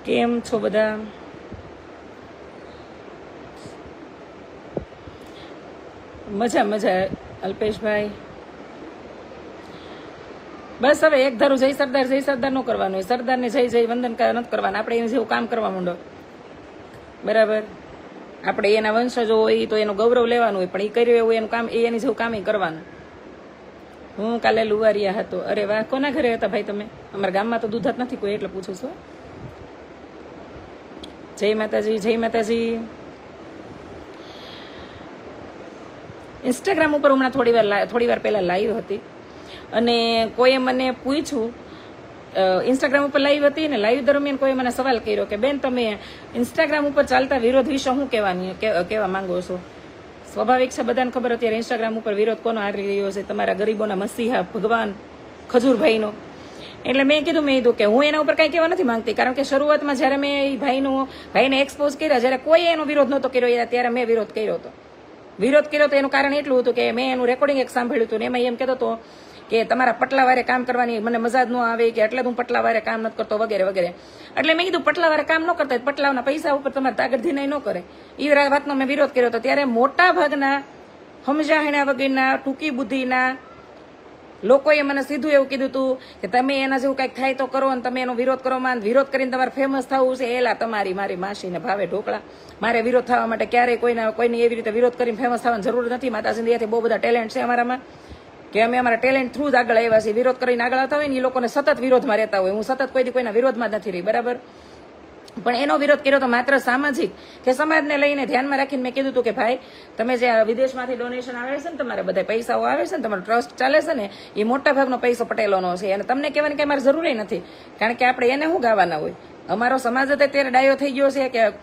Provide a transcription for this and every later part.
કેમ છો બધા? મજા મજા અલ્પેશભાઈ. બસ હવે એક ધારું જય સરદાર ન કરવાનું હોય. સરદારને જય જય વંદન નથી કરવાનું. આપણે એને જેવું કામ કરવા માંડો, બરાબર. આપણે એના વંશજો હોય તો એનું ગૌરવ લેવાનું હોય, પણ એ કર્યું એવું એનું કામ, એની જેવું કામ કરવાનું. હું કાલે લુવારિયા હતો. અરે વાહ, કોના ઘરે હતા ભાઈ તમે? અમારા ગામમાં તો દૂધ જ નથી કોઈ, એટલે પૂછું છું. જય માતાજી, જય માતાજી. ઇન્સ્ટાગ્રામ ઉપર હમણાં થોડી વાર પહેલા લાઈવ હતી, અને કોઈએ મને પૂછ્યું, ઇન્સ્ટાગ્રામ ઉપર લાઈવ હતી ને, લાઈવ દરમિયાન કોઈ મને સવાલ કર્યો કે બેન, તમે ઇન્સ્ટાગ્રામ ઉપર ચાલતા વિરોધ વિશે શું કહેવા માંગો છો? સ્વાભાવિક છે, બધાને ખબર અત્યારે ઇન્સ્ટાગ્રામ ઉપર વિરોધ કોનો હારી રહ્યો છે? તમારા ગરીબોના મસીહા ભગવાન ખજૂરભાઈનો. એટલે મેં કીધું કે હું એના ઉપર કાંઈ કહેવા નથી માંગતી, કારણ કે શરૂઆતમાં જ્યારે મેં એ ભાઈને એક્સપોઝ કર્યા, જ્યારે કોઈ એનો વિરોધ નહોતો કર્યો, ત્યારે મેં વિરોધ કર્યો હતો. એનું કારણ એટલું હતું કે મેં એનું રેકોર્ડિંગ એક સાંભળ્યું હતું, ને એમાં એમ કહેતો હતો કે તમારા પટલાવારે કામ કરવાની મને મજા જ ન આવે, કે એટલે હું પટલાવારે કામ નથી કરતો, વગેરે વગેરે. એટલે મેં કીધું પટલાવારે કામ ન કરતા, પટલાવના પૈસા ઉપર તમારે તાગડધીનાઈ ન કરે, એ વાતનો મેં વિરોધ કર્યો હતો. ત્યારે મોટા ભાગના સમજાણ્યા વગરના ટૂંકી બુદ્ધિના લોકોએ મને સીધું એવું કીધું હતું કે તમે એના જેવું કંઈક થાય તો કરો, અને તમે એનો વિરોધ કરો, વિરોધ કરીને તમારે ફેમસ થવું છે. એલા તમારી મારી માસીને ભાવે ઢોકળા. મારે વિરોધ થવા માટે ક્યારેય કોઈને એવી રીતે વિરોધ કરીને ફેમસ થવાની જરૂર નથી. માતાજીની દયાથી બહુ બધા ટેલેન્ટ છે અમારામાં, કે અમે અમારા ટેલેન્ટ થ્રુ જ આગળ આવ્યા છીએ. વિરોધ કરીને આગળ આવતા હોય ને એ લોકોને સતત વિરોધમાં રહેતા હોય. હું સતત કોઈના વિરોધમાં જ નથી રહી, બરાબર. પણ એનો વિરોધ કર્યો તો માત્ર સામાજિક કે સમાજને લઈને ધ્યાનમાં રાખીને મેં કીધું હતું કે ભાઈ, તમે જે વિદેશમાંથી ડોનેશન આવે છે ને, તમારે બધા પૈસાઓ આવે છે ને, તમારો ટ્રસ્ટ ચાલે છે ને, એ મોટા ભાગનો પૈસો પટેલોનો છે. અને તમને કહેવાની કંઈ મારે જરૂર નથી, કારણ કે આપણે એને શું ગાવાના હોય. અમારો સમાજ જ અત્યારે ડાયો થઈ ગયો છે કે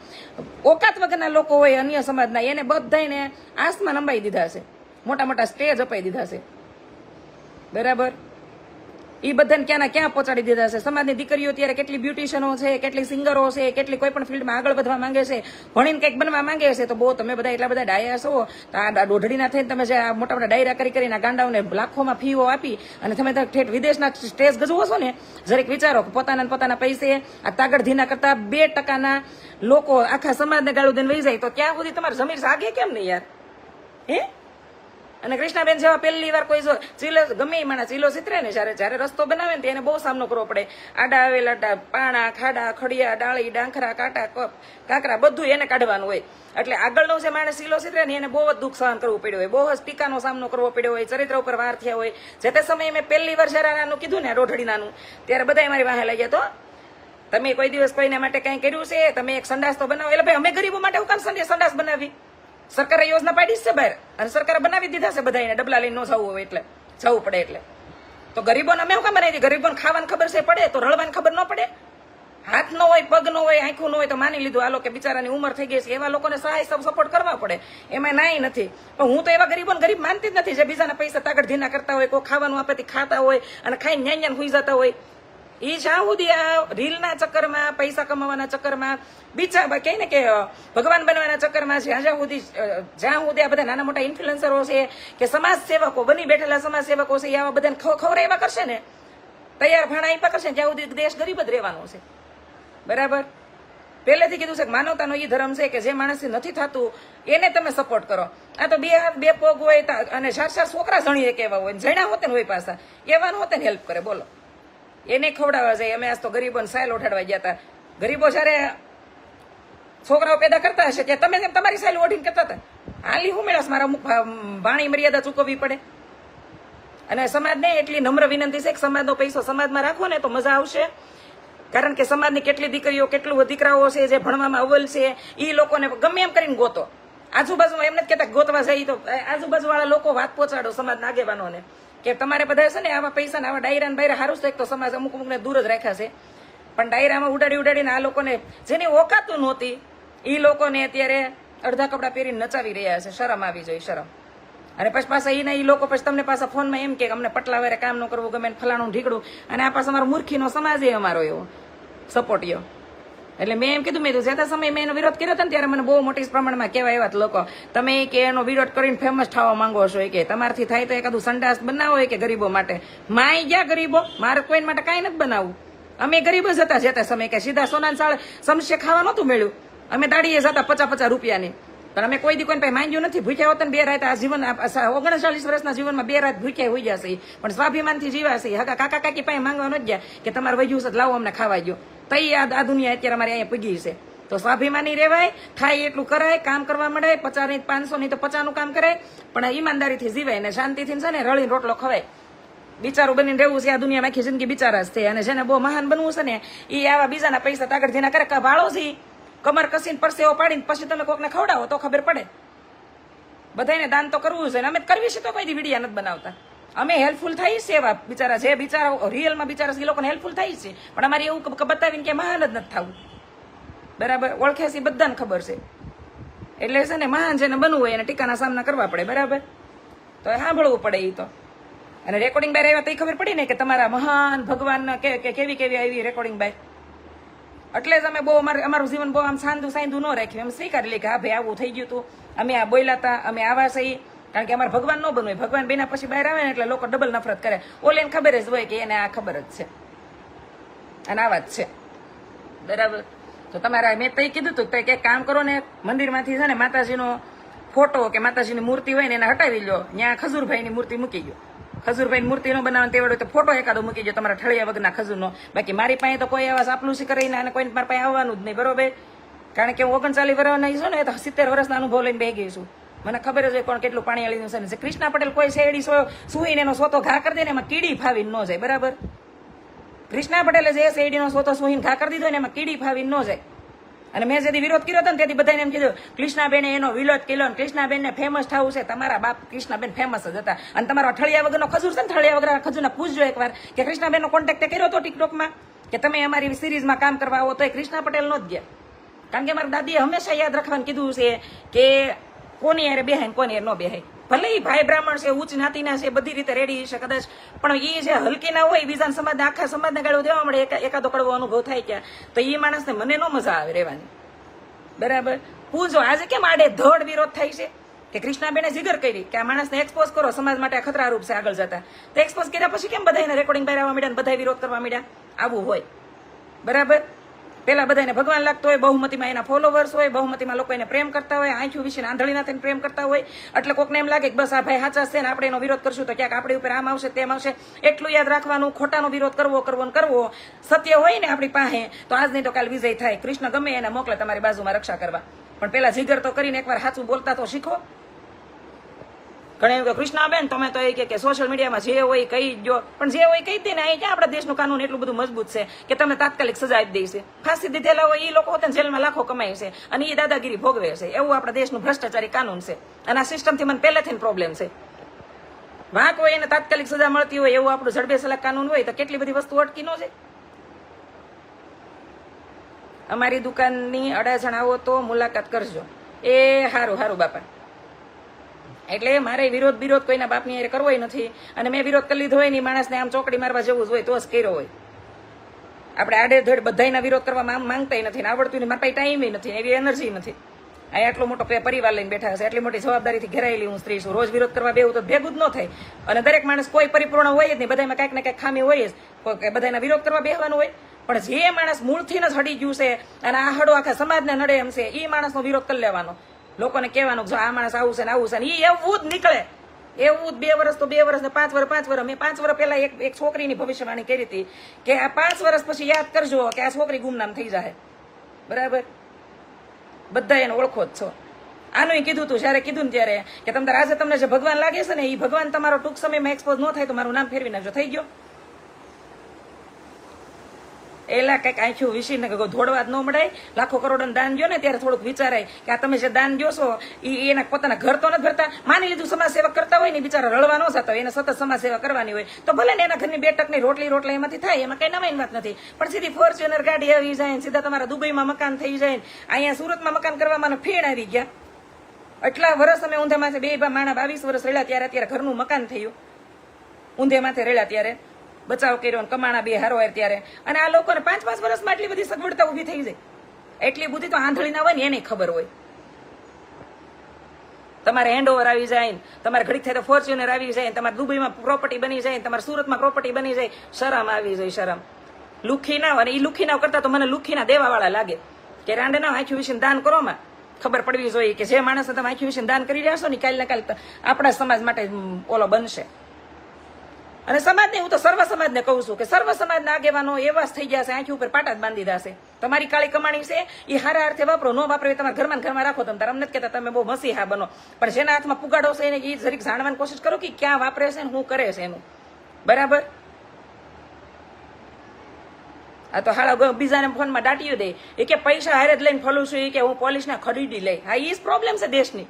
ઓકાત વગરના લોકો હોય અન્ય સમાજના, એને બધાને આસમાં નંબાઈ દીધા છે, મોટા મોટા સ્ટેજ અપાઈ દીધા છે, બરાબર. એ બધાને ક્યાં પહોંચાડી દીધા છે. સમાજની દીકરીઓ ત્યારે કેટલી બ્યુટિશિયનો છે, કેટલી સિંગરો છે, કેટલી કોઈ પણ ફિલ્ડમાં આગળ વધવા માંગે છે, ભણીને કંઈક બનવા માંગે છે. તો બહુ તમે બધા એટલા બધા ડાયા છો, તો આ દોઢડીના થઈને તમે જે મોટા મોટા ડાયરા કરીને ગાંડાઓને લાખોમાં ફીઓ આપી અને તમે ઠેઠ વિદેશના સ્ટેજ ગજવો છો ને, જરીક વિચારો કે પોતાના પૈસે આ તાગડધીના કરતા 2% લોકો આખા સમાજને ગાળું દઈને વહી જાય, તો ત્યાં સુધી તમારે જમીર જાગે કેમ નહીં યાર? હે? અને કૃષ્ણાબેન જેવા પહેલી વાર કોઈ ચીલો ગમે એ માણસ ચીલો ચિતરે ને, જ્યારે રસ્તો બનાવે ને એને બહુ સામનો કરવો પડે. આડા આવેલા પાણા, ખાડા, ખડિયા, ડાળી, ડાંખરા, કાંટા, કાંકરા બધું એને કાઢવાનું હોય. એટલે આગળનો જે માણસ ચીલો ચિતરે ને એને બહુ જ દુઃખ સહન કરવું પડ્યું હોય, બહુ જ ટીકાનો સામનો કરવો પડ્યો હોય, ચરિત્ર ઉપર વાર થયા હોય. જે તે સમયે મેં પહેલી વાર જયારે આનું કીધું ને, રોઢડી નાનું, ત્યારે બધા મારી વાહે લઈ ગયા. તો તમે કોઈ દિવસ કોઈના માટે કંઈ કર્યું છે? તમે એક સંડાસ તો બનાવો. એટલે ભાઈ અમે ગરીબો માટે હું કામ સંડાસ બનાવી? સરકારે યોજના પાડી છે બહાર, અને સરકારે બનાવી દીધા છે બધા, એને ડબલા લઈને ન જવું હોય એટલે જવું પડે. એટલે તો ગરીબોને અમે શું કામ બનાવી? ગરીબોને ખાવાની ખબર છે પડે, તો રળવાની ખબર ન પડે? હાથ ન હોય, પગ ન હોય, આંખું ન હોય તો માની લીધું આલો કે બિચારાની ઉંમર થઈ ગઈ છે, એવા લોકોને સહાય સપોર્ટ કરવા પડે, એમાં નાઈ નથી. પણ હું તો એવા ગરીબોને ગરીબ માનતી જ નથી જે બીજાના પૈસા તાગડ ધીના કરતા હોય, કોઈ ખાવાનું આપેથી ખાતા હોય અને ખાઈને ન્યાન સુઈ જતા હોય. એ જ્યાં સુધી આ રીલના ચક્કરમાં, પૈસા કમાવાના ચક્કરમાં, બીજા કહે ને કે ભગવાન બનવાના ચક્કરમાં જ્યાં સુધી આ બધા નાના મોટા ઇન્ફ્લુએન્સરો છે કે સમાજ સેવકો બની બેઠેલા સમાજ સેવકો છે, એ આવા બધાને ખવડાવ્યા કરશે ને, તૈયાર ભાણા આપ્યા કરશે, ત્યાં સુધી દેશ ગરીબ જ રહેવાનો છે, બરાબર. પહેલેથી કીધું છે કે માનવતાનો એ ધર્મ છે કે જે માણસથી નથી થતું એને તમે સપોર્ટ કરો. આ તો 2 હાથ 2 પગ હોય અને 4 છોકરા જણીએ કેવા હોય, જણા હોતે ને હોય પાછા, એવાનું હોતે ને હેલ્પ કરે, બોલો. એને ખવડાવવા જાય. અમે આજ તો ગરીબોને સાયલ ઓઢાડવા ગયા હતા. ગરીબો જયારે છોકરાઓ પેદા કરતા હશે ત્યાં તમે તમારી સાયલ ઓઢીને કરતા હતા. હાલી હું મેળાશ, મારા અમુક વાણી મર્યાદા ચૂકવવી પડે. અને સમાજને એટલી નમ્ર વિનંતી છે કે સમાજનો પૈસો સમાજમાં રાખો ને તો મજા આવશે. કારણ કે સમાજની કેટલી દીકરીઓ, કેટલું દીકરાઓ છે જે ભણવામાં અવ્વલ છે, એ લોકોને ગમે એમ કરીને ગોતો. આજુબાજુમાં એમ નથી કહેતા ગોતવા જાય, તો આજુબાજુ વાળા લોકો વાત પહોંચાડો સમાજના આગેવાનોને કે તમારે બધા છે ને આવા પૈસા ને આવા ડાયરા ને બાયરા સારું છે. એક તો સમાજ અમુકને દૂર જ રાખ્યા છે, પણ ડાયરામાં ઉડાડીને આ લોકોને જેની ઓકાતું નહોતી એ લોકોને અત્યારે અડધા કપડા પહેરીને નચાવી રહ્યા છે. શરમ આવી જોઈએ, શરમ. અને પછી પાછા એ લોકો પછી તમને પાછા ફોનમાં એમ કે અમને પટલાવારે કામ ન કરવું ગમે, ફલાણું ઢીકડું. અને આ પાછા અમારો મૂર્ખીનો સમાજ એ અમારો એવો સપોર્ટિયો. એટલે મેં એમ કીધું, જે સમયે મેં એનો વિરોધ કર્યો હતો ને ત્યારે મને બહુ મોટી પ્રમાણમાં કહેવાય એવા લોકો, તમે કે એનો વિરોધ કરીને ફેમસ થવા માંગો છો, કે તમારથી થાય તો એકાદું સંડાસ બનાવો કે ગરીબો માટે. માય ગયા ગરીબો, મારે કોઈ માટે કાંઈ નથી બનાવવું. અમે ગરીબ જ હતા જે તે સમય કે સીધા સોનાની સાળ સમસ્યા ખાવા નહોતું મળ્યું. અમે દાડીએ જતા 50-50 રૂપિયાની, પણ અમે કોઈ દી કોઈ પાસે માંગ્યું નથી. ભૂખ્યા હોત ને 2 રાત આ જીવન 39 વર્ષના જીવનમાં 2 રાત ભૂખ્યા હોઈ જશે, પણ સ્વાભિમાનથી જીવાશે. હકા કાકા કાકી પાસે માંગવા ન ગયા કે તમારે વજ્યું છે લાવો અમને ખાવા ગયો. તઈ આ દુનિયા અત્યારે અમારે અહીંયા પગી છે. તો સ્વાભિમાની રહેવાય, થાય એટલું કરાય, કામ કરવા મળે. 50 નહીં 500 નહીં તો 50 નું કામ કરાય, પણ ઈમાનદારીથી જીવાય ને શાંતિથી છે ને રળીને રોટલો ખવાય. બિચારું બનીને રહેવું છે આ દુનિયામાં, આખી જિંદગી બિચારા જ છે. અને જેને બહુ મહાન બનવું છે ને એ આવા બીજાના પૈસા તાગડ ધીના કરે. ભાળો છે કમર કસીને પરસેવો પાડીને પછી તમે કોકને ખવડાવો તો ખબર પડે. બધાને દાન તો કરવું છે ને અમે કરવી છે તો કોઈ વિડીયા નથી બનાવતા. અમે હેલ્પફુલ થઈ છે એવા બિચારા જે બિચારા રિયલમાં બિચારા એ લોકોને હેલ્પફુલ થઈ છે, પણ અમારે એવું બતાવીને કે મહાન જ નથી થવું. બરાબર, ઓળખે છે બધાને ખબર છે. એટલે છે ને મહાન જેને બનવું હોય એને ટીકાના સામના કરવા પડે. બરાબર, તો સાંભળવું પડે એ તો. અને રેકોર્ડિંગ બાય આવ્યા તો ખબર પડી ને કે તમારા મહાન ભગવાન કેવી કેવી આવી રેકોર્ડિંગ બાય. એટલે જ અમે બહુ અમારું જીવન બહુ આમ સાંધું ન રાખ્યું. એમ સ્વીકારી લે કે હા ભાઈ આવું થઈ ગયું હતું, અમે આ બોલ્યા હતા, અમે આવા સહી. કારણ કે અમારે ભગવાન ન બનવું હોય. ભગવાન બેના પછી બહાર આવે ને એટલે લોકો ડબલ નફરત કરે. ઓલેને ખબર જ હોય કે એને આ ખબર જ છે અને આવા જ છે. બરાબર, તો તમારા મેં તઈ કીધું હતું કે કામ કરો ને મંદિરમાંથી છે ને માતાજીનો ફોટો કે માતાજીની મૂર્તિ હોય ને એને હટાવી લો. ત્યાં ખજૂરભાઈની મૂર્તિ મૂકી ગયો. ખજૂરભાઈ મૂર્તિ નો બનાવવાનું તેવડે તો ફોટો એકાદો મૂકી દો તમારા ઠળિયા વગરના ખજૂરનો. બાકી મારી પાસે તો કોઈ આવા ચાપલુસી કરીને અને કોઈ મારી પાસે આવવાનું જ નહીં. બરોબર, કારણ કે હું 39 વર્ષના છું ને, તો 70 વર્ષના અનુભવ લઈને બેસી ગઈ છું. મને ખબર જ હોય કોણ કેટલું પાણી આલીનું છે. કૃષ્ણા પટેલ કોઈ શેરડી સુઈને એનો સોતો ઘા કરી દે ને એમાં કીડી ફાવીને ન જાય. બરાબર, કૃષ્ણા પટેલે જે શેરડીનો સોતો સુઈને ઘા કરી દીધો ને એમાં કીડી ફાવીને ન જાય. અને મેં જેથી વિરોધ કર્યો હતો ને તેથી બધાને એમ કીધું કૃષ્ણાબેને એનો વિરોધ કર્યો ને કૃષ્ણાબેનને ફેમસ થવું છે. તમારા બાપ કૃષ્ણાબેન ફેમસ જ હતા. અને તમારો ઠળિયા વગરનો ખજૂર છે ને, ઠળિયા વગર ખજૂરના પૂછજો એકવાર કે કૃષ્ણાબેનનો કોન્ટેક્ટ કર્યો હતો ટિકટોકમાં કે તમે અમારી સિરીઝમાં કામ કરવા આવો, તો એ કૃષ્ણા પટેલ નો જ ગયા. કારણ કે મારા દાદીએ હંમેશા યાદ રાખવાનું કીધું છે કે કોની યારે બેહાય ને કોની યારે ન બેહાય. ભલે એ ભાઈ બ્રાહ્મણ છે, ઉચ્ચ જ્ઞાતિના છે, બધી રીતે રેડી છે કદાચ, પણ એ જે હલકી ના હોય બીજા સમાજ આખા સમાજને ગાળો દેવા મળે, એકાદો કડવો અનુભવ થાય ક્યાં, તો એ માણસને મને ન મજા આવે રહેવાની. બરાબર, પૂછો આજે કેમ આડે ધડ વિરોધ થાય છે કે કૃષ્ણાબેને જીગર કરી કે આ માણસને એક્સપોઝ કરો, સમાજ માટે ખતરારૂપ છે આગળ જતા. તો એક્સપોઝ કર્યા પછી કેમ બધાને રેકોર્ડિંગ બહાર આવવા માંડ્યા, બધા વિરોધ કરવા માંડ્યા? આવું હોય. બરાબર, પેલા બધાને ભગવાન લાગતો હોય, બહુમતીમાં એના ફોલોવર્સ હોય, બહુમતીમાં લોકો એને પ્રેમ કરતા હોય, આંખ્યું વિશે આંધળીના થઈને પ્રેમ કરતા હોય. એટલે કોકને એમ લાગે કે બસ આ ભાઈ સાચા છે ને આપણે એનો વિરોધ કરશું તો ક્યાંક આપણી ઉપર આમ આવશે તેમ આવશે. એટલું યાદ રાખવાનું, ખોટાનો વિરોધ કરવો. સત્ય હોય ને આપણી પાસે તો આજ નહીં તો કાલ વિજય થાય. કૃષ્ણ ગમે એને મોકલે તમારી બાજુમાં રક્ષા કરવા, પણ પેલા જીગર તો કરીને એકવાર સાચું બોલતા તો શીખો. ઘણા એવું કે કૃષ્ણાબેન તમે તો એ કે સોશિયલ મીડિયામાં જે હોય કહી દો, પણ જે હોય કહી દે ને. અહીં ક્યાં આપણા દેશનું કાનૂન એટલું બધું મજબૂત છે કે તમને તાત્કાલિક સજા આપી દે છે. ફાંસી દીધેલા હોય એ લોકો હોતે જેલમાં લાખો કમાય છે અને એ દાદાગીરી ભોગવે છે. એવું આપણા દેશનું ભ્રષ્ટાચારી કાનૂન છે. અને આ સિસ્ટમથી મને પહેલેથી પ્રોબ્લેમ છે. વાંક હોય એને તાત્કાલિક સજા મળતી હોય એવું આપણું જડબે સલાક કાનૂન હોય તો કેટલી બધી વસ્તુ અટકી ન જાય. અમારી દુકાનની અડાજણ આવો તો મુલાકાત કરજો. એ હારું બાપા. એટલે મારે વિરોધ કોઈના બાપની હારે કરવો નથી. અને મેં વિરોધ કરી લીધો હોય ને માણસને આમ ચોકડી મારવા જવું જ હોય તો જ કર્યો હોય. આપણે આડેધડ બધાના વિરોધ કરવા માંગતા નથી, આવડતું નહીં, મારા પાસે ટાઈમ નથી, એવી એનર્જી નથી. આ આટલો મોટો પરિવાર લઈને બેઠા છે, એટલી મોટી જવાબદારીથી ઘેરાયેલી હું સ્ત્રી છું. રોજ વિરોધ કરવા બેવું તો ભેગું જ ન થાય. અને દરેક માણસ કોઈ પરિપૂર્ણ હોય જ નહીં, બધામાં કાંઈક ને કાંઈક ખામી હોય જ, બધાના વિરોધ કરવા બેહવાનું હોય. પણ જે માણસ મૂળથી જ હડી ગયું છે અને આ હડો આખા સમાજને નડે એમ છે, એ માણસનો વિરોધ કરી લેવાનો. લોકોને કહેવાનું જો આ માણસ આવું છે ને આવું છે ને, એ એવું જ નીકળે. એવું જ 2 વર્ષ તો 2 વર્ષ ને 5 વર્ષ મેં 5 વર્ષ પહેલા એક છોકરીની ભવિષ્યવાણી કરી હતી કે આ 5 વર્ષ પછી યાદ કરજો કે આ છોકરી ગુમનામ થઈ જાય. બરાબર, બધા એને ઓળખો જ છો. આનું કીધું તું જયારે કીધું ને ત્યારે કે આજે તમને જે ભગવાન લાગે છે ને એ ભગવાન તમારો ટૂંક સમયમાં એક્સપોઝ ન થાય તો મારું નામ ફેરવી નાખજો. થઈ ગયો. એલા કઈક આંખ્યું વિસીને ધોડવા જ ન મળાય. લાખો કરોડો દાન દો ને ત્યારે થોડુંક વિચારાય કે આ તમે જે દાન દો છો એ એના પોતાના ઘર તો નથી ભરતા. માની લીધું સમાજ સેવા કરતા હોય ને બિચારા રળવા ન જતા હોય, એને સતત સમાજ સેવા કરવાની હોય તો ભલે ને એના ઘરની 2 ટકની રોટલા એમાંથી થાય, એમાં કઈ નવાઈ વાત નથી. પણ સીધી ફોર્ચ્યુનર ગાડી આવી જાય, સીધા તમારા દુબઈમાં મકાન થઈ જાય, અહીંયા સુરતમાં મકાન કરવામાં ફેણ આવી ગયા. એટલા વર્ષ અમે ઊંધે માથે 2 માણા 22 વર્ષ રેડ્યા ત્યારે અત્યારે ઘરનું મકાન થયું. ઊંધે માથે રેડ્યા ત્યારે બચાવ કર્યો ને કમાણા 2 હારો ત્યારે. અને આ લોકોને 5-5 વર્ષમાં એટલી બધી સગવડતા ઉભી થઈ જાય. એટલી બુદ્ધિ તો આંધળી ના હોય ને એને ખબર હોય. તમારે હેન્ડઓવર આવી જાય, તમારે ઘડીક થાય તો ફોર્ચ્યુનર આવી જાય, તમારે દુબઈમાં પ્રોપર્ટી બની જાય, તમારે સુરતમાં પ્રોપર્ટી બની જાય. શરમ આવી જાય, શરમ. લુખીના અને એ લુખીના કરતા તો મને લુખીના દેવાવાળા લાગે કે રાંડના આંખી વિશે દાન કરો માં ખબર પડવી જોઈએ કે જે માણસને તમે આંખી વિશે દાન કરી રહ્યા છો ને કાલ ને કાલ આપણા સમાજ માટે ઓલો બનશે. અને સમાજને હું તો સર્વ સમાજને કહું છું કે સર્વ સમાજના આગેવાનો એવા થઈ ગયા છે, આંખી ઉપર પાટા જ બાંધી દેશે. તમારી કાળી કમાણી છે એ હારા અર્થે વાપરો, ન વાપરો એ તમારા ઘરમાં રાખો. તમે અમને જ કહેતા તમે બહુ મસીહા બનો, પણ જેના હાથમાં પુગાડો છે એને એ જરીક જાણવાની કોશિશ કરો કે ક્યાં વાપરે છે ને શું કરે છે એનું. બરાબર. આ તો હાડા બીજાને ફોનમાં દાટીઓ દે એ કે પૈસા હારે જ લઈને ફલું છું, એ કે હું પોલીસને ખરીદી લઈ. હા, એ જ પ્રોબ્લેમ છે દેશની.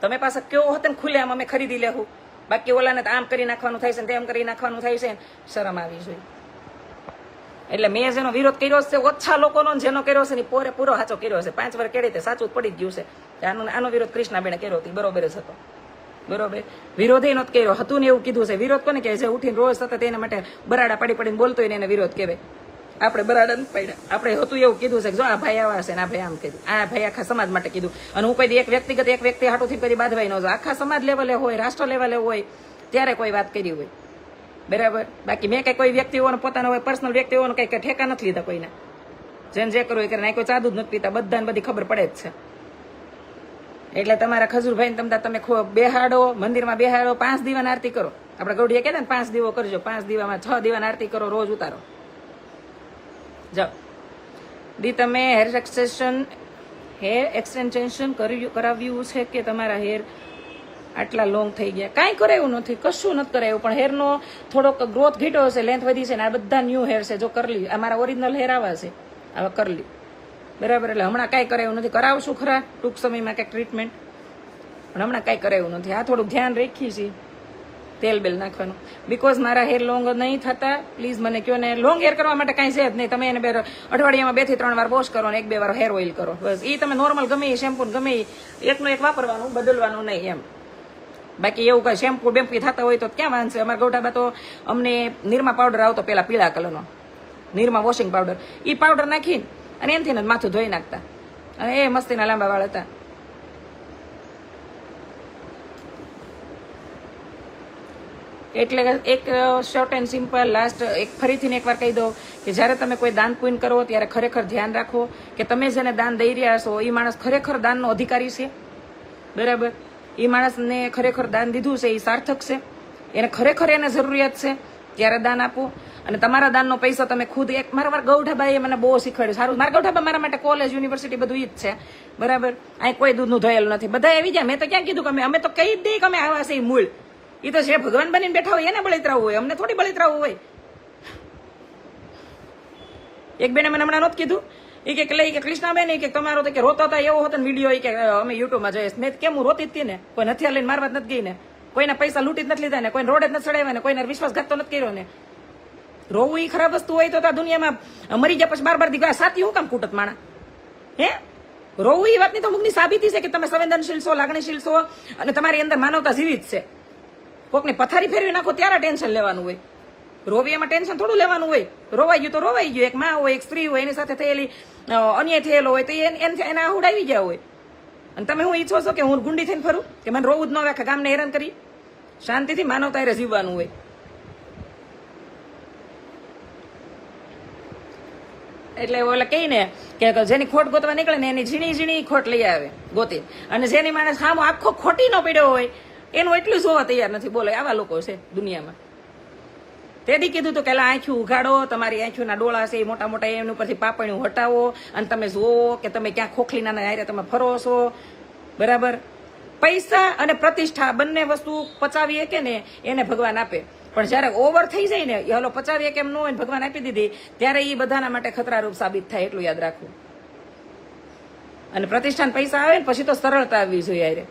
તમે પાસે કેવો હતો ને ખુલ્લે આમ અમે ખરીદી લેવું, બાકી ઓલાને આમ કરી નાખવાનું થાય છે તેમ કરી નાખવાનું થાય છે. શરમ આવી જોઈએ. એટલે મેં જેનો વિરોધ કર્યો છે ઓછા લોકોનો, જેનો કર્યો છે ને પૂરો સાચો કર્યો છે. 5 વર્ષ કેડી તે સાચું જ પડી જ ગયું છે. આનો વિરોધ કૃષ્ણાબેને કર્યો હતો, બરોબર જ હતો. બરોબર, વિરોધ એ નહોતો કર્યો હતું ને એવું કીધું છે. વિરોધ કોને કહે છે? ઉઠીને રોજ સતત એના માટે બરાડા પડીને બોલતો હોય ને એને વિરોધ કહેવાય. આપણે બરાડા નથી પડ્યા, આપણે હતું એવું કીધું છે કે જો આ ભાઈ આવા છે ને આ ભાઈ આમ કીધું, આ ભાઈ આખા સમાજ માટે કીધું. અને હું કોઈ એક વ્યક્તિ હાટુથી કદી બાંધવાય ન જાય. આખા સમાજ લેવલે હોય, રાષ્ટ્ર લેવલે હોય ત્યારે કોઈ વાત કરી હોય. બરાબર. બાકી મેં કઈ કોઈ વ્યક્તિઓને પોતાનો હોય પર્સનલ વ્યક્તિઓને કઈ ઠેકા નથી લીધા કોઈને. જેને જે કરવું એ કરે. કોઈ ચાદુ જ નથી પીતા, બધાને બધી ખબર પડે જ છે. એટલે તમારા ખજૂરભાઈ તમે બેહાડો, મંદિરમાં બેહાડો, 5 દીવાની આરતી કરો. આપણે ગૌડીએ કહે ને 5 દીવો કરજો, 5 દીવામાં 6 દીવાની આરતી કરો, રોજ ઉતારો. જાઓ દી તમે હેર એક્સટેન્શન કરાવ્યું છે કે તમારા હેર આટલા લોંગ થઈ ગયા? કાંઈ કરાયું નથી, કશું નથી કરાયું. પણ હેરનો થોડોક ગ્રોથ ઘટ્યો છે, લેન્થ વધી છે ને આ બધા ન્યૂ હેર છે. જો કરલી આ મારા ઓરિજિનલ હેર આવા છે, આવા કરલી. બરાબર. એટલે હમણાં કાંઈ કરાયું નથી. કરાવશું ખરા ટૂંક સમયમાં કંઈક ટ્રીટમેન્ટ, પણ હમણાં કાંઈ કરાયું નથી. આ થોડુંક ધ્યાન રાખી છે તેલ બેલ નાખવાનું. બીકોઝ મારા હેર લોંગ નહીં થતા. પ્લીઝ મને કહો ને. લોંગ હેર કરવા માટે કાંઈ છે જ નહીં. તમે એને અઠવાડિયામાં 2 થી 3 વાર વોશ કરો ને 1-2 વાર હેર ઓઇલ કરો, બસ. એ તમે નોર્મલ ગમે એ શેમ્પુ ગમે એ એકનો એક વાપરવાનું, બદલવાનું નહીં એમ. બાકી એવું કઈ શેમ્પુ બેમ્પુ થતા હોય તો ક્યાં વાંધશે. અમારા ગૌઠાબા તો અમને નિરમા પાવડર આવતો પેલા પીળા કલરનો, નિરમા વોશિંગ પાવડર. એ પાવડર નાખીને અને એનાથી જ માથું ધોઈ નાખતા, અને એ મસ્તીના લાંબા વાળ હતા. એટલે એક શોર્ટ એન્ડ સિમ્પલ લાસ્ટ એક ફરીથી એકવાર કહી દો કે જ્યારે તમે કોઈ દાન પુણ્ય કરો ત્યારે ખરેખર ધ્યાન રાખો કે તમે જેને દાન દઈ રહ્યા છો એ માણસ ખરેખર દાનનો અધિકારી છે. બરાબર. એ માણસને ખરેખર દાન દીધું છે, એ સાર્થક છે, એને ખરેખર એને જરૂરિયાત છે, ત્યારે દાન આપો. અને તમારા દાનનો પૈસા તમે ખુદ મારા ગૌઠાબાએ મને બહુ શીખવાડ્યું. સારું, મારા ગૌઠાબા મારા માટે કોલેજ યુનિવર્સિટી બધું ઈ જ છે. બરાબર. અહીં કોઈ દૂધનું ધોયેલું નથી. બધા આવી જાય. મેં તો ક્યાં કીધું કે અમે તો કહી જ દઈએ કે અમે આવા છે. મૂળ એ તો જે ભગવાન બનીને બેઠા હોય એને બળતરાવું હોય, અમને થોડી બળતરાવું હોય. એક બેને મને હમણાં નહોતું કીધું, એ કે કૃષ્ણાબેન કે તમારો તો કે રોતા હતા એવો હતો ને વિડીયો, કે અમે યુટ્યુબમાં જોઈએ. મેં કેમ હું રોતી જ હતી ને, કોઈ હથિયાર લઈને મારવા જ નથી ગઈ ને, કોઈના પૈસા લૂંટી જ નથી લીધા ને, કોઈને રોડે જ નથી ચડાવ્યા ને, કોઈને વિશ્વાસઘાત તો નથી કર્યો ને. રોવું એ ખરાબ વસ્તુ હોય તો દુનિયામાં મરી ગયા પછી 12 દી સાથી હું કામ કૂટત માણા? હે, રોવું એ વાતની તો મુખની સાબિતી છે કે તમે સંવેદનશીલ છો, લાગણીશીલ છો, અને તમારી અંદર માનવતા જીવિત છે. કોકની પથારી ફેરવી નાખો ત્યારે ટેન્શન લેવાનું હોય. રોવી એમાં ટેન્શન થોડું લેવાનું હોય. રોવાઈ ગયું તો રોવાઈ ગયું. એક માં હોય, એક સ્ત્રી હોય, એની સાથે થયેલી અન્યાય થયેલો હોય તો એના ઉડાવી ગયા હોય. અને તમે હું ઈચ્છો છો કે હું ગુંડી થઈને ફરું, કે મને રોવું જ ન હોય, આખા ગામને હેરાન કરી? શાંતિથી માનવતા એ જીવવાનું હોય. એટલે ઓલા કહી ને કે જેની ખોટ ગોતવા નીકળે ને એની ઝીણી ઝીણી ખોટ લઈ આવે ગોતી. અને જેની માણસ સામો આખો ખોટી નો પડ્યો હોય એનું એટલું જોવા તૈયાર નથી. બોલો, આવા લોકો છે દુનિયામાં. તેથી કીધું તો કે આંખ્યું ઉઘાડો, તમારી આંખ્યુંના ડોળા છે એ મોટા મોટા, એમની ઉપરથી પાપણિયું હટાવો અને તમે જુઓ કે તમે ક્યાં ખોખલીના હારે તમે ફરો છો. બરાબર. પૈસા અને પ્રતિષ્ઠા બંને વસ્તુ પચાવીએ કે ને એને ભગવાન આપે, પણ જયારે ઓવર થઈ જાય ને, એ હલો પચાવીએ કેમ ન હોય, ભગવાન આપી દીધી, ત્યારે એ બધાના માટે ખતરારૂપ સાબિત થાય. એટલું યાદ રાખવું. અને પ્રતિષ્ઠાન પૈસા આવે ને પછી તો સરળતા આવવી જોઈએ. યારે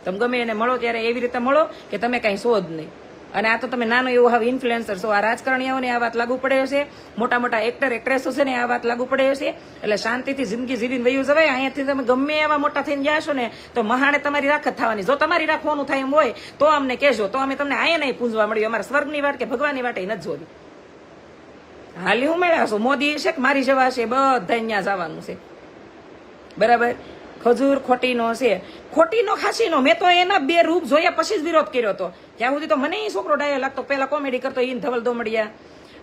તમે ગમે એને મળો ત્યારે એવી રીતે મળો કે તમે કઈ શોધ નહીં. અને આ તો તમે નાનો એવું હવે ઇન્ફ્લુએન્સર છો. આ રાજકારણીઓને આ વાત લાગુ પડે છે, મોટા મોટા એક્ટર એક્ટ્રેસો છે ને આ વાત લાગુ પડે છે. એટલે શાંતિથી જિંદગી જીવીને વયું જવાય. અહીંયાથી તમે ગમે એવા મોટા થઈને ગયા છો ને તો મહાણે તમારી રાખ જ થવાની. જો તમારી રાખવાનું થાય એમ હોય તો અમને કહેજો, તો અમે તમને અહીંયા નહીં પૂંજવા મળ્યું. અમારા સ્વર્ગની વાટ કે ભગવાનની વાટ એ નથી જોવી. હાલી હું મેળ્યા છો મોદી છે કે મારી જવા છે, બધા અહીંયા જવાનું છે. બરાબર. ખજૂર ખોટીનો છે, ખોટીનો ખાસીનો. મેં તો એના 2 રૂપ જોયા પછી જ વિરોધ કર્યો હતો. ત્યાં સુધી તો મને એ છોકરો ડાયો લાગતો, પેલા કોમેડી કરતો ઈન ધવલ દોમડિયા,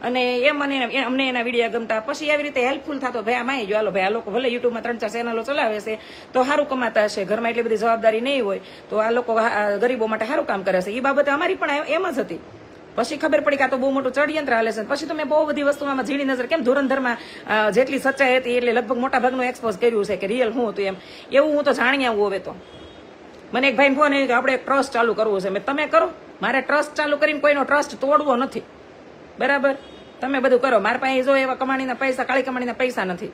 અને અમને એના વિડીયો ગમતા. પછી એવી રીતે હેલ્પફુલ થતો, ભાઈ આમાં જો હાલો ભાઈ આ લોકો ભલે યુટ્યુબમાં 3-4 ચેનલો ચલાવે છે તો સારું કમાતા હશે, ઘરમાં એટલી બધી જવાબદારી નહીં હોય તો આ લોકો ગરીબો માટે સારું કામ કરે છે. એ બાબતે અમારી પણ એમ જ હતી. પછી ખબર પડી કે આ તો બહુ મોટું ચડયંત્ર હાલે છે. પછી તો મેં બહુ બધી વસ્તુમાં ઝીણી નજર, કેમ ધુરંધરમાં જેટલી સચ્ચાઈ હતી એટલે લગભગ મોટા ભાગનું એક્સપોઝ કર્યું છે કે રિયલ શું હતું એમ. એવું હું તો જાણી આવું. હવે તો મને એક ભાઈ ફોન આવ્યો કે આપણે ટ્રસ્ટ ચાલુ કરવું છે. મેં તમે કરો, મારે ટ્રસ્ટ ચાલુ કરીને કોઈનો ટ્રસ્ટ તોડવો નથી, બરાબર? તમે બધું કરો. મારી પાસે જો એવા કમાણીના પૈસા, કાળી કમાણીના પૈસા નથી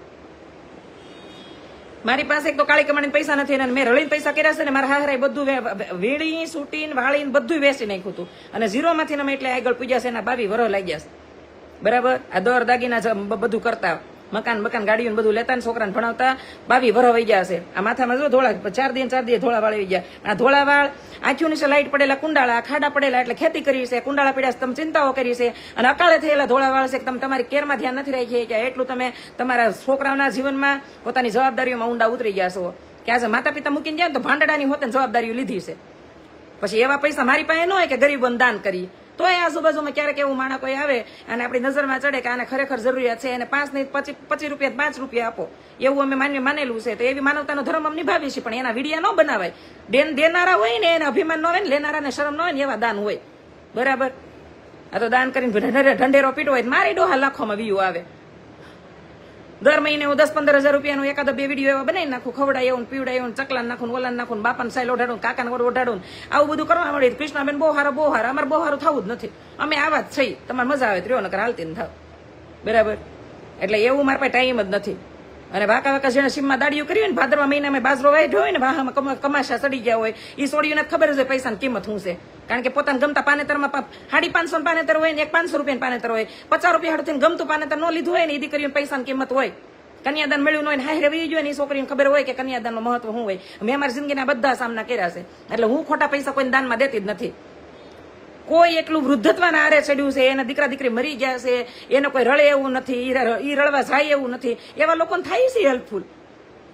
મારી પાસે. એક તો કાળી કમાણીના પૈસા નથી અને મેં રળીને પૈસા કર્યા છે ને મારા હાહરાએ બધું વીણી સૂટીને વાળીને બધું વેચી નાખ્યું હતું અને ઝીરોમાંથી અમે એટલે આગળ પૂજ્યા છે. એના 22 વર્ષ લાગ્યા છે, બરાબર? આ દર દાગીના બધું કરતા, મકાન ગાડીઓ બધું લેતા ને છોકરાને ભણાવતા 22 વર્ષ વહી ગયા છે. આ માથામાં જો ધોળા 4 દિવસ ધોળા વાળ વહી ગયા. આ ધોળા વાળ, આંખીઓ નીચે લાઈટ પડેલા કુંડાળા, ખાડા પડેલા એટલે ખેતી કરી છે, કુંડાળા પડ્યા તમે ચિંતાઓ કરી છે, અને અકાળે થયેલા ધોળા વાળ છે કે તમે તમારી કેરમાં ધ્યાન નથી રાખી કે એટલું તમે તમારા છોકરાઓના જીવનમાં પોતાની જવાબદારીઓમાં ઊંડા ઉતરી ગયા છો કે આજે માતા પિતા મૂકીને જાય તો ભાંડડાની હોતે જવાબદારીઓ લીધી છે. પછી એવા પૈસા મારી પાસે ન હોય કે ગરીબોને દાન કરી. તો એ આજુબાજુમાં ક્યારેક એવું માણસ કોઈ આવે અને આપણી નજરમાં ચડે કે આને ખરેખર જરૂરિયાત છે, એને 5 નહીં 25 રૂપિયા 5 રૂપિયા આપો, એવું અમે માનેલું છે. તો એવી માનવતાનો ધર્મ અમે નિભાવીએ છીએ. પણ એના વિડીયા ન બનાવાય. દેનારા હોય ને એને અભિમાન ન હોય ને, લેનારાને શરમ ન હોય ને, એવા દાન હોય, બરાબર? આ તો દાન કરીને ઢંઢેરો પીટો હોય મારી ડોહા લાખોમાં વ્યૂ આવે. દર મહિને હું 10-15 હજાર રૂપિયાનું એકાદ 2 વિડીયો એવા બનાવી નાખું, ખવડાય એવું, પીવડાય એવું, ચકલાને નાખું, ઓલાને નાખું, બાપાને સાઈલ ઓઢાડું, કાકાને ઓઢાડું, આવું બધું કરવા મળી. કૃષ્ણાબેન બહુ હારા, અમારે બહુ સારું થવું જ નથી. અમે આવા જ છીએ. તમારે મજા આવે ત્રીઓ નકર હાલતી ને થાવ, બરાબર? એટલે એવું મારા પાસે ટાઈમ જ નથી. અને વાકા જેને સીમમાં દાડીઓ કરી હોય ને, ભાદરવા મહિનામાં બાજરો વાઢ્યો હોય ને, વાહામાં કમાશા ચડી ગયા હોય, એ સોડીઓને ખબર જ હોય પૈસાની કિંમત શું છે. કારણ કે પોતાને ગમતા પાનેતરમાં 550 પાનેતર હોય ને, એક 500 રૂપિયાનું પાનેતર હોય, 50 રૂપિયા હડથી ગમતું પાનેતર ન લીધું હોય ને, એ દીકરીઓને પૈસાની કિંમત હોય. કન્યાદાન મળ્યું હોય ને હારે વી જોઈએ ને, એ છોકરીને ખબર હોય કે કન્યાદાનનું મહત્વ શું હોય. મેં અમારી જિંદગીના બધા સામના કર્યા છે. એટલે હું ખોટા પૈસા કોઈને દાનમાં દેતી જ નથી. કોઈ એટલું વૃદ્ધત્વના આરે ચડ્યું છે, એના દીકરા દીકરી મરી ગયા છે, એને કોઈ રળે એવું નથી, ઈ રળવા જાય એવું નથી, એવા લોકોને થાય છે હેલ્પફુલ.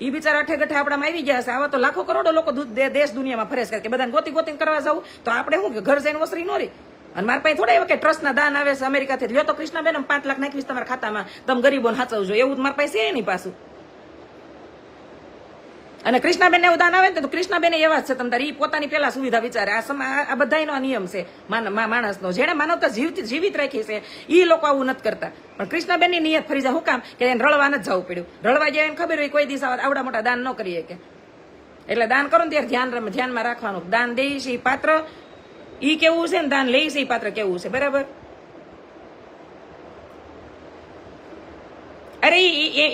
એ બિચારા અઠે ગઠે આપણામાં આવી ગયા છે. આવા તો લાખો કરોડો લોકો દેશ દુનિયામાં ફરે છે કે બધાને ગોતી કરવા જવું તો આપણે શું કે ઘર જઈને ઓસરી નો રહી. અને મારા પાસે થોડા એવા કે ટ્રસ્ટના દાન આવે છે અમેરિકાથી, લ્યો તો કૃષ્ણાબેન 5 લાખ નાખીશ તમારા ખાતામાં, તમે ગરીબોને સાચવજો, એવું મારા પાસે છે નહીં પાછું. અને કૃષ્ણાબેન એવું દાન આવે ને તો કૃષ્ણાબેન એવા જ છે. તમે તારી પોતાની પેલા સુવિધા વિચારે. આ બધાનો નિયમ છે માણસનો. જેને માનવતા જીવિત રાખી છે એ લોકો આવું નથી કરતા. પણ કૃષ્ણાબેનની નિયત ફરી જાય. શું કામ? કે એને રળવા નથી જવું પડ્યું. રળવા જાય એને ખબર હોય કોઈ દિવસ આવડા મોટા દાન ન કરીએ કે. એટલે દાન કરો ને ત્યારે ધ્યાનમાં રાખવાનું. દાન દે છે એ પાત્ર ઈ કેવું છે ને દાન લે છે એ પાત્ર કેવું છે, બરાબર? અરે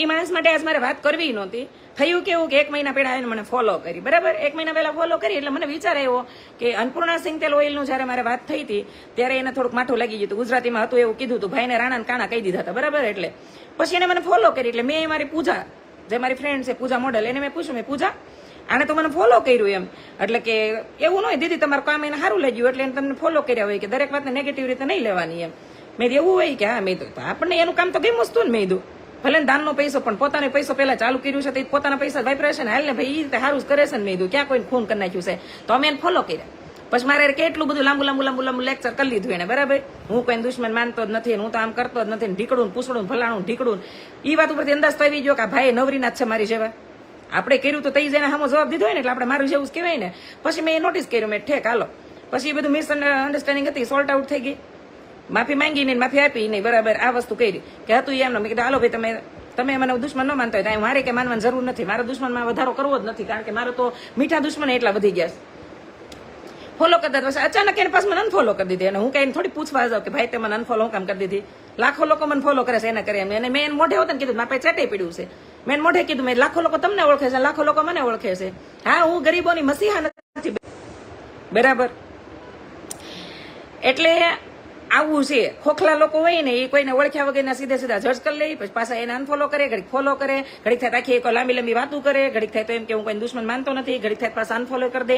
એ માણસ માટે આજ મારે વાત કરવી નહોતી. થયું કેવું કે 1 મહિના પહેલા એને મને ફોલો કરી, બરાબર? 1 મહિના પહેલા ફોલો કરી એટલે મને વિચાર આવ્યો કે અન્નપૂર્ણા સિંગ તેલ ઓઇલનું જયારે મારે વાત થઈ હતી ત્યારે એને થોડુંક માઠું લાગી ગયું હતું. ગુજરાતીમાં હતું એવું કીધું હતું, ભાઈને રાણાને કાણા કહી દીધા હતા, બરાબર? એટલે પછી એને મને ફોલો કરી. એટલે મેં મારી પૂજા, જે મારી ફ્રેન્ડ છે પૂજા મોડલ, એને મેં પૂછ્યું, મેં પૂજા આને તો મને ફોલો કર્યું એમ. એટલે કે એવું ન હોય દીદી તમારું કામ એને સારું લાગ્યું એટલે એને તમને ફોલો કર્યા હોય, કે દરેક વાતને નેગેટિવ રીતે નહીં લેવાની એમ. મેં એવું હોય કે હા, મેં તો આપણને એનું કામ તો કેમ વસ્તુ ને, મેં કીધું ભલે દાનનો પૈસો પણ પોતાનો પૈસો પેલા ચાલુ કર્યું છે તો પોતાના પૈસા વાપરે છે ને, હાલ ને ભાઈ એ રીતે સારું જ કરે છે ને. મેં કીધું ક્યાં કોઈને ખૂન કરી નાખ્યું છે, તો અમે એને ફોલો કર્યા. પછી મારે કેટલું બધું લાંબુ લેક્ચર કરી લીધું એને, બરાબર? હું કોઈ દુશ્મન માનતો જ નથી, હું તો આમ કરતો જ નથી, ઢીકડું પૂછડું ફલાણું ઢીકડું. એ વાત ઉપરથી અંદાજ તો આવી ગયો કે ભાઈ નવરીના જ છે મારી જેવા. આપણે કર્યું તો તઈ જઈને સામો જવાબ દીધો હોય ને, એટલે આપણે મારું જેવું જ કહેવાય ને. પછી મેં નોટિસ કર્યું, મેં ઠેક હાલો. પછી એ બધું મિસઅન્ડરસ્ટેન્ડિંગ હતી, સોલ્ટ આઉટ થઈ ગઈ. માફી માંગી નહીં, માફી આપી નહીં, બરાબર? આ વસ્તુ કરી કે હતું એમ. મેં કીધું હાલો ભાઈ તમે મને દુશ્મન ન માનતા હોય તો મારે કે માનવાની જરૂર નથી. મારા દુશ્મનમાં વધારો કરવો જ નથી, કારણ કે મારો તો મીઠા દુશ્મન એટલા વધી ગયા છે. ફોલો કરતા પછી અચાનક એને પાછું મને અનફોલો કરી દીધી. અને હું કઈ થોડી પૂછવા જાઉં કે ભાઈ તે મને અનફોલો કામ કરી દીધી? લાખો લોકો મને ફોલો કરે છે એને કરે એમ. અને મેં એને મોઢે હોતા ને કીધું મારે ચેટે પીડ્યું છે. મેં મોઢે કીધું મેં લાખો લોકો તમને ઓળખે છે, લાખો લોકો મને ઓળખે છે. હા, હું ગરીબોની મસીહા નથી, બરાબર? એટલે આવું છે. ખોખલા લોકો હોય ને એ કોઈને ઓળખ્યા વગરના સીધા જજ કરી લે, પછી પાછા એને અનફોલો કરે, ઘડીક ફોલો કરે, ઘડીક થાય આખી લાંબી વાતું કરે, ઘડીક થાય તો એમ કે હું કોઈ દુશ્મન માનતો નથી, ઘડીક થાય પાછા અનફોલો કરી દે.